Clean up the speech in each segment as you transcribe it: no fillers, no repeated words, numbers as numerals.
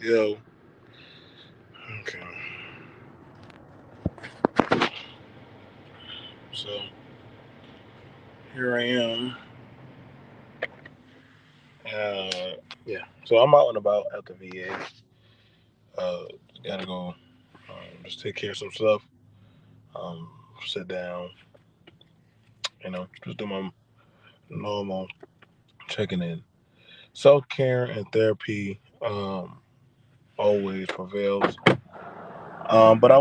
Yo, okay. So here I am. Yeah. So I'm out and about at the VA. Uh, gotta go. Just take care of some stuff. Um, sit down. Just do my normal checking in. Self care and therapy always prevails. But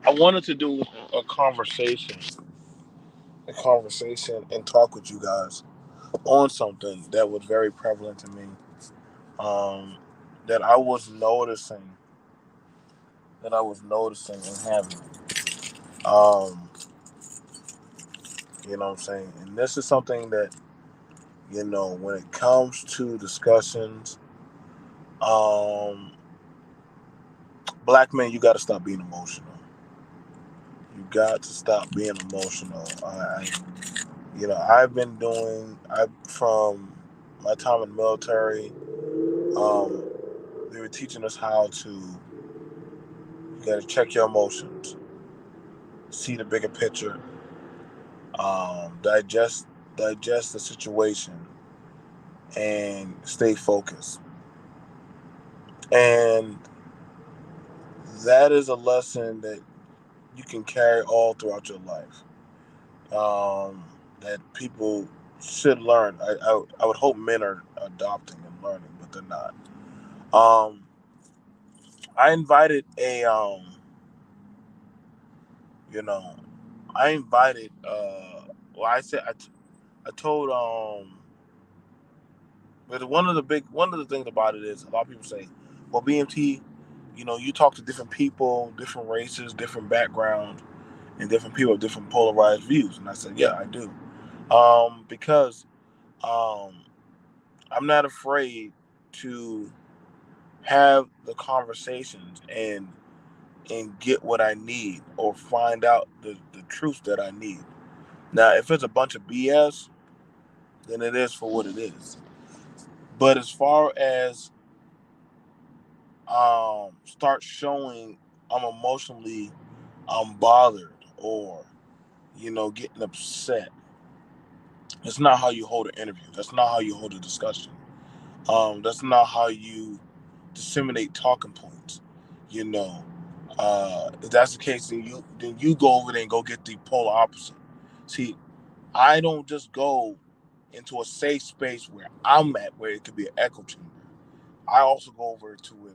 I wanted to do a conversation, and talk with you guys on something that was very prevalent to me. Um, that I was noticing, and having. Um, you know what I'm saying? And this is something that, when it comes to discussions, um, black men, you got to stop being emotional. You got to stop being emotional. I've been doing, from my time in the military, um, they were teaching us how to, you got to check your emotions, see the bigger picture, digest the situation, and stay focused. And that is a lesson that you can carry all throughout your life. That people should learn. I would hope men are adopting and learning, but they're not. Um, I invited a you know, I invited well, I told but one of the things about it is a lot of people say, well, BMT, you talk to different people, different races, different backgrounds, and different people with different polarized views. And I said, yeah, I do. Because um, I'm not afraid to have the conversations and get what I need, or find out the truth that I need. Now, if it's a bunch of BS, then it is for what it is. But as far as start showing I'm emotionally bothered, or getting upset, it's not how you hold an interview. That's not how you hold a discussion. That's not how you disseminate talking points. You know, if that's the case, then you go over there and go get the polar opposite. See, I don't just go into a safe space where I'm at, where it could be an echo chamber. I also go over to where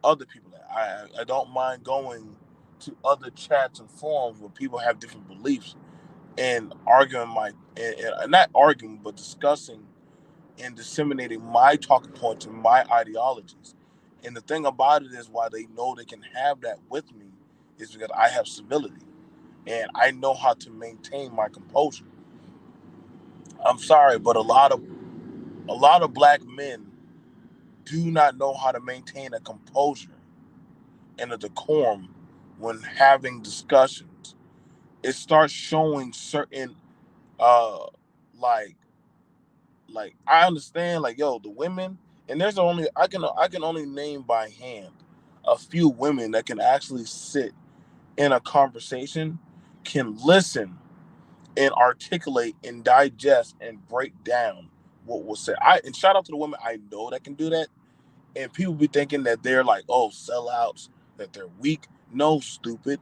other people at. I don't mind going to other chats and forums where people have different beliefs, and arguing and not arguing, but discussing and disseminating my talking points and my ideologies. And the thing about it is, why they know they can have that with me is because I have civility and I know how to maintain my composure. I'm sorry, but a lot of black men do not know how to maintain a composure and a decorum when having discussions. It starts showing certain uh like I understand, like, yo, the women, and there's only I can only name by hand a few women that can actually sit in a conversation, can listen and articulate and digest and break down what was said. And shout out to the women I know that can do that. And people be thinking that they're like, oh, sellouts, that they're weak. No, stupid.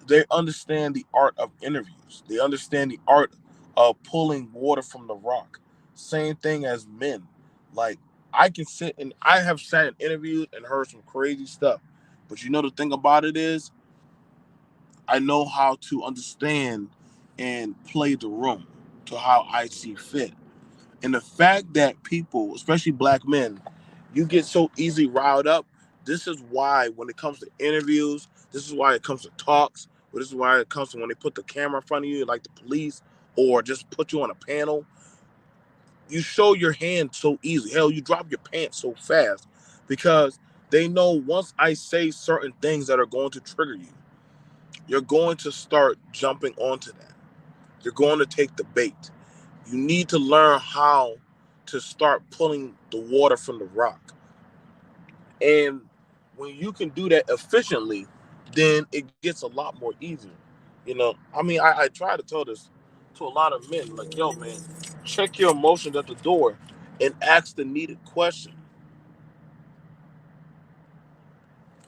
They understand the art of interviews. They understand the art of pulling water from the rock. Same thing as men. Like, I can sit and I have sat and interviewed and heard some crazy stuff. But the thing about it is, I know how to understand and play the room to how I see fit. And the fact that people, especially black men, you get so easily riled up. This is why, when it comes to interviews, this is why it comes to talks, or this is why it comes to when they put the camera in front of you, like the police, or just put you on a panel. You show your hand so easy. Hell, you drop your pants so fast because they know once I say certain things that are going to trigger you, you're going to start jumping onto that. You're going to take the bait. You need to learn how to start pulling the water from the rock. And when you can do that efficiently, then it gets a lot more easier. You know, I mean, I try to tell this to a lot of men, like, yo, man, check your emotions at the door and ask the needed question.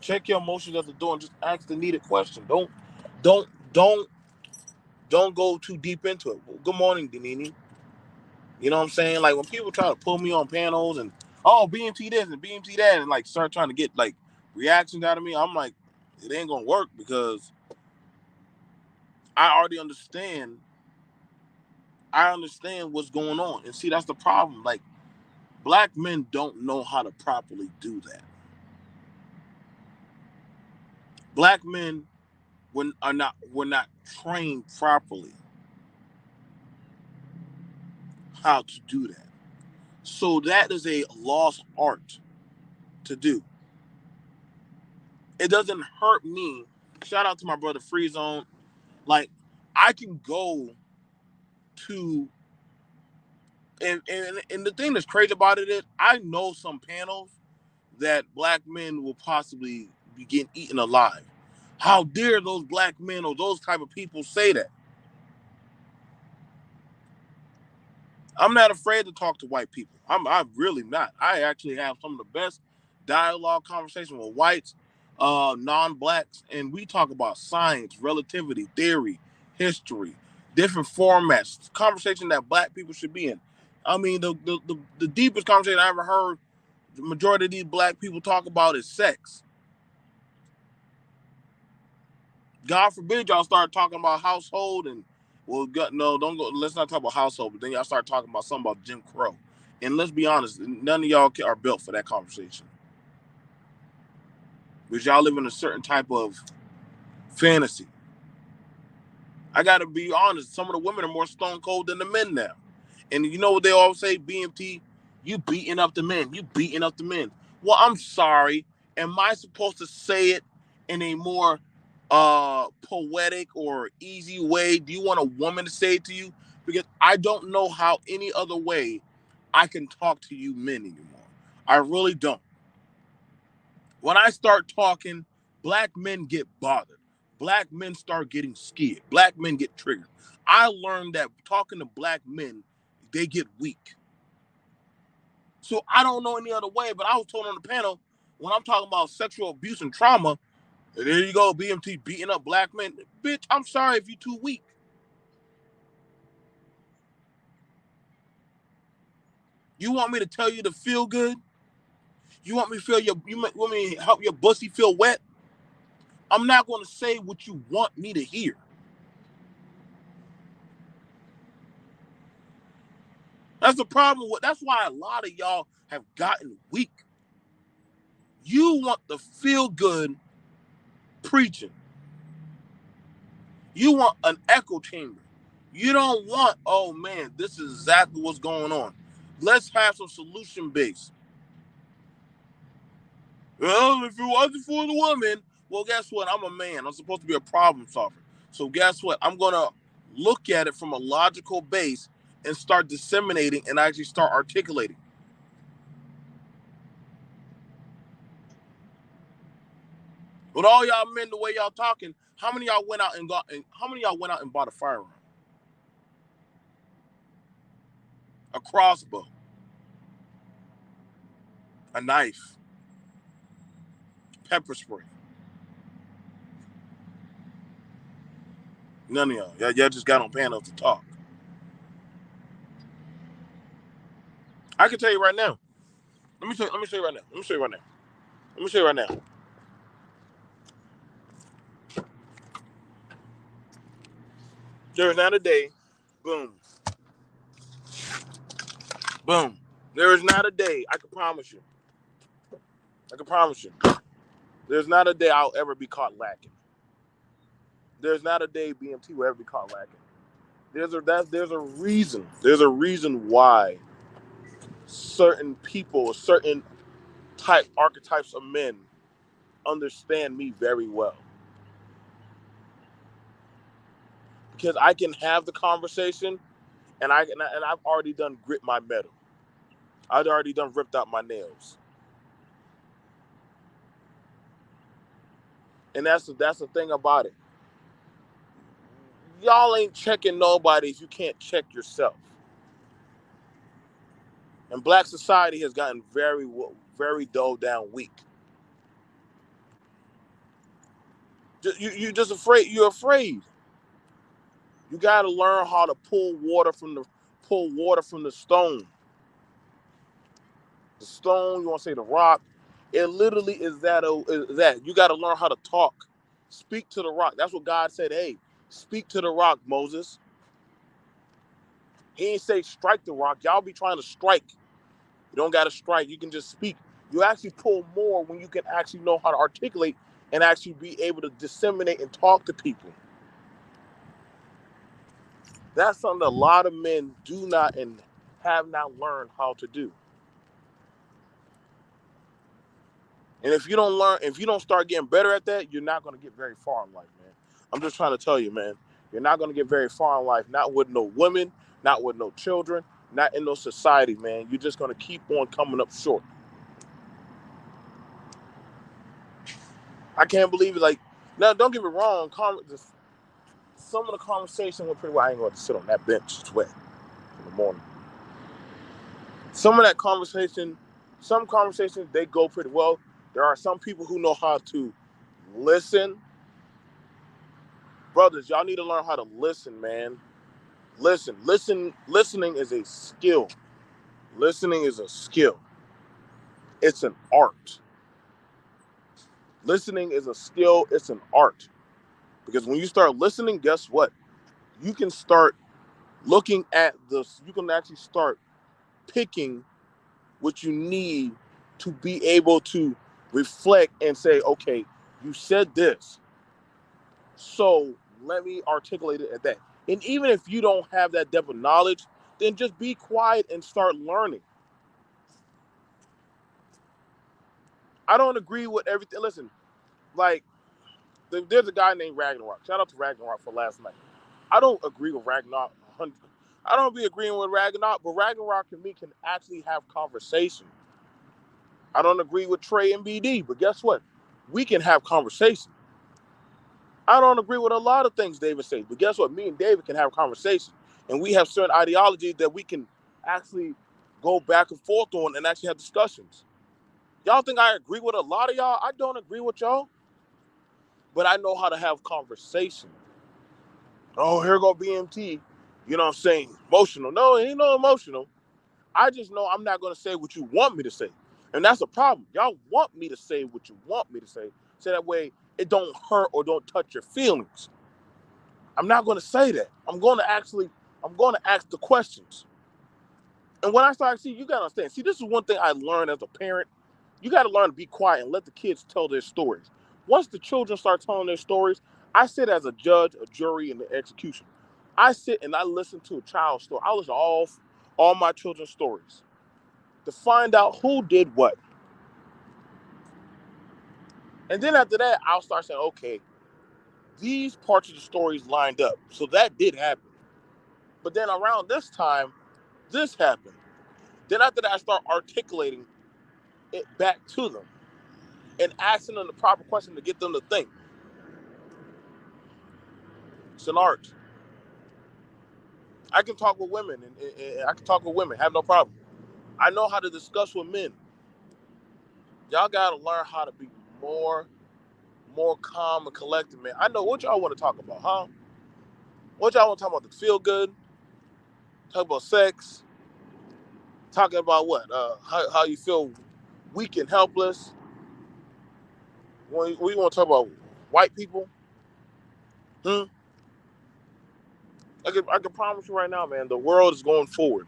Check your emotions at the door and just ask the needed question. Don't, don't, don't go too deep into it. Well, good morning, Denini. You know what I'm saying? Like when people try to pull me on panels and BMT this and BMT that and like start trying to get like reactions out of me, I'm like, it ain't gonna work because I already understand. I understand what's going on. And see, that's the problem. Like black men don't know how to properly do that. Black men we're not trained properly how to do that. So that is a lost art to do. It doesn't hurt me. Shout out to my brother Free Zone. Like I can go to and the thing that's crazy about it is I know some panels that black men will possibly be getting eaten alive. How dare those black men or those type of people say that? I'm not afraid to talk to white people. I'm really not. I actually have some of the best dialogue conversation with whites, non-blacks, and we talk about science, relativity, theory, history, different formats, conversation that black people should be in. I mean, the deepest conversation I ever heard the majority of these black people talk about is sex. God forbid y'all start talking about household and no, don't go. Let's not talk about household. But then y'all start talking about something about Jim Crow, and let's be honest, none of y'all are built for that conversation because y'all live in a certain type of fantasy. I got to be honest. Some of the women are more stone cold than the men now, and you know what they always say? BMT, you beating up the men. You beating up the men. Well, I'm sorry. Am I supposed to say it in a more poetic or easy way? Do you want a woman to say it to you? Because I don't know how any other way I can talk to you men anymore. I really don't. When I start talking, black men get bothered. Black men start getting scared. Black men get triggered. I learned that talking to black men, they get weak. So I don't know any other way, but I was told on the panel when I'm talking about sexual abuse and trauma, there you go, BMT beating up black men. Bitch, I'm sorry if you're too weak. You want me to tell you to feel good? You want me to want me to help your pussy feel wet? I'm not going to say what you want me to hear. That's the problem with. That's why a lot of y'all have gotten weak. You want the feel good preaching. You want an echo chamber. You don't want, oh man, this is exactly what's going on. Let's have some solution based. Well, if it wasn't for the woman, well, guess what? I'm a man. I'm supposed to be a problem solver. So guess what? I'm gonna look at it from a logical base and start disseminating and actually start articulating. With all y'all men, the way y'all talking, how many of y'all went out and how many of y'all went out and bought a firearm, a crossbow, a knife, pepper spray? None of y'all. Y'all just got on panels to talk. I can tell you right now. Let me show you right now. Let me show you right now. Let me show you right now. There is not a day. Boom. Boom. There is not a day. I can promise you. I can promise you. There's not a day I'll ever be caught lacking. There's not a day BMT will ever be caught lacking. There's a reason. There's a reason why certain people, certain type archetypes of men understand me very well. Because I can have the conversation and I've already done grit my metal. I've already done ripped out my nails. And that's the thing about it. Y'all ain't checking nobody if you can't check yourself. And black society has gotten very dull down weak. You just afraid. You're afraid. You got to learn how to pull water from the stone. The stone. You want to say the rock? It literally is that. Is that you got to learn how to talk. Speak to the rock. That's what God said. Hey, speak to the rock, Moses. He ain't say strike the rock. Y'all be trying to strike. You don't got to strike. You can just speak. You actually pull more when you can actually know how to articulate and actually be able to disseminate and talk to people. That's something that a lot of men do not and have not learned how to do. And if you don't start getting better at that, you're not going to get very far in life, man. I'm just trying to tell you, man. You're not going to get very far in life, not with no women, not with no children, not in no society, man. You're just going to keep on coming up short. I can't believe it. Like, now, don't get me wrong. Some of the conversation went pretty well. I ain't going to sit on that bench sweat in the morning. Some of that conversation, some conversations, they go pretty well. There are some people who know how to listen. Brothers, y'all need to learn how to listen, man. Listening is a skill. Listening is a skill. It's an art. Listening is a skill. It's an art. Because when you start listening, guess what? You can start looking at this. You can actually start picking what you need to be able to reflect and say, okay, you said this. So let me articulate it at that. And even if you don't have that depth of knowledge, then just be quiet and start learning. I don't agree with everything. Listen, like, there's a guy named Ragnarok. Shout out to Ragnarok for last night. I don't agree with Ragnarok. I don't be agreeing with Ragnarok, but Ragnarok and me can actually have conversation. I don't agree with Trey and BD, but guess what? We can have conversation. I don't agree with a lot of things David says, but guess what? Me and David can have a conversation, and we have certain ideologies that we can actually go back and forth on and actually have discussions. Y'all think I agree with a lot of y'all? I don't agree with y'all, but I know how to have conversation. Oh, here go BMT. You know what I'm saying? Emotional. No, it ain't no emotional. I just know I'm not going to say what you want me to say. And that's a problem. Y'all want me to say what you want me to say. So that way it don't hurt or don't touch your feelings. I'm not going to say that. I'm going to ask the questions. And when I start, see, you got to understand. See, this is one thing I learned as a parent. You got to learn to be quiet and let the kids tell their stories. Once the children start telling their stories, I sit as a judge, a jury, and the execution. I sit and I listen to a child's story. I listen to all my children's stories to find out who did what. And then after that, I'll start saying, okay, these parts of the stories lined up. So that did happen. But then around this time, this happened. Then after that, I start articulating it back to them and asking them the proper question to get them to think. It's an art. I can talk with women, and I can talk with women, have no problem. I know how to discuss with men. Y'all gotta learn how to be more calm and collected, man. I know what y'all want to talk about, huh? What y'all want to talk about? The feel good, talk about sex, talking about what? How you feel weak and helpless. We want to talk about white people. Hmm? I can promise you right now, man. The world is going forward.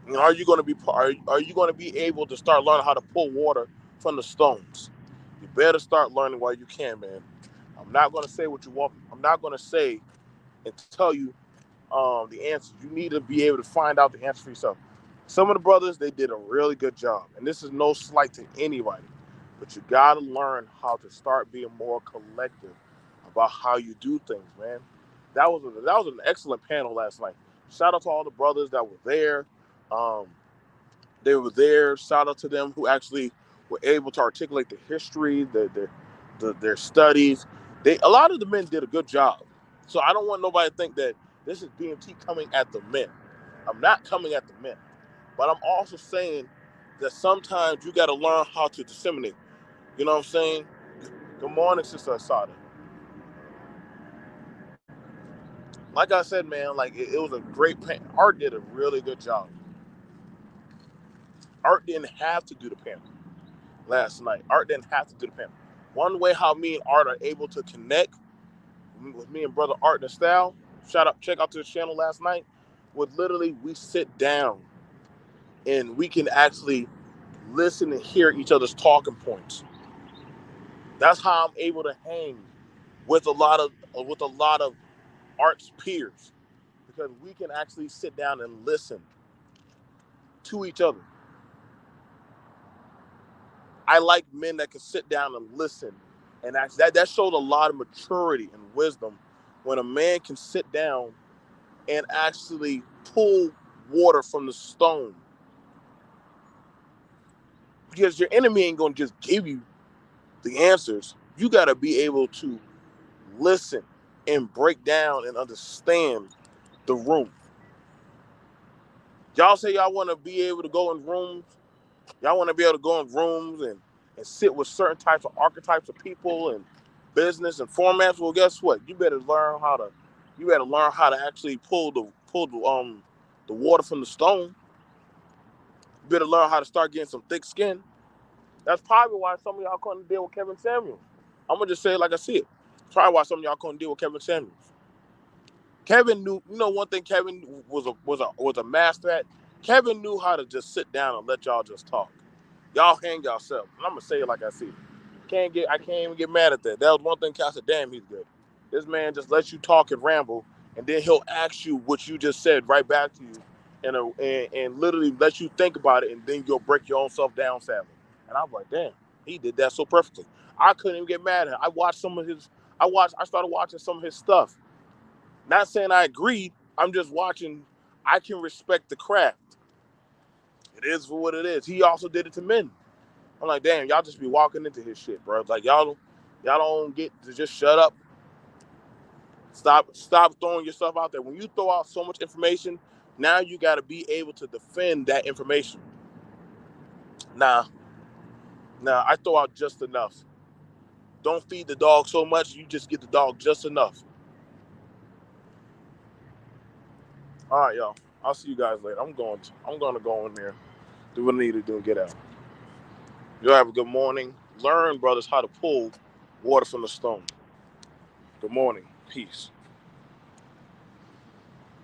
You know, are you going to be able to start learning how to pull water from the stones? You better start learning while you can, man. I'm not going to say what you want. I'm not going to say and tell you the answers. You need to be able to find out the answer for yourself. Some of the brothers, they did a really good job, and this is no slight to anybody, but you got to learn how to start being more collective about how you do things, man. That was an excellent panel last night. Shout out to all the brothers that were there. Um, they were there. Shout out to them who actually were able to articulate the history, their studies. A lot of the men did a good job. So I don't want nobody to think that this is BMT coming at the men. I'm not coming at the men, but I'm also saying that sometimes you got to learn how to disseminate. You know what I'm saying? Good morning, Sister Asada. Like I said, man, like it was a great panel. Art did a really good job. Art didn't have to do the panel last night. Art didn't have to do the panel. One way how me and Art are able to connect with me and brother Art and Style, check out to the channel last night, was literally we sit down and we can actually listen and hear each other's talking points. That's how I'm able to hang with a lot of Art's peers, because we can actually sit down and listen to each other. I like men that can sit down and listen, and that shows a lot of maturity and wisdom when a man can sit down and actually pull water from the stone. Because your enemy ain't gonna just give you the answers. You gotta be able to listen and break down and understand the room. Y'all say y'all want to be able to go in rooms. Y'all want to be able to go in rooms and sit with certain types of archetypes of people and business and formats. Well, guess what? You better learn how to actually pull the water from the stone. You better learn how to start getting some thick skin. That's probably why some of y'all couldn't deal with Kevin Samuels. I'm gonna just say it like I see it. Probably why some of y'all couldn't deal with Kevin Samuels. Kevin knew, one thing Kevin was a master at. Kevin knew how to just sit down and let y'all just talk. Y'all hang yourself. And I'm gonna say it like I see it. I can't even get mad at that. That was one thing I said, damn, he's good. This man just lets you talk and ramble, and then he'll ask you what you just said right back to you, and literally let you think about it, and then you'll break your own self down sadly. And I'm like, damn, he did that so perfectly. I couldn't even get mad at him. I started watching some of his stuff. Not saying I agree. I'm just watching. I can respect the craft. It is for what it is. He also did it to men. I'm like, damn, y'all just be walking into his shit, bro. Like y'all don't get to just shut up. Stop throwing yourself out there. When you throw out so much information, now you got to be able to defend that information. Nah, I throw out just enough. Don't feed the dog so much, you just get the dog just enough. All right, y'all. I'll see you guys later. I'm going to go in there, do what I need to do, and get out. Y'all have a good morning. Learn, brothers, how to pull water from the stone. Good morning. Peace.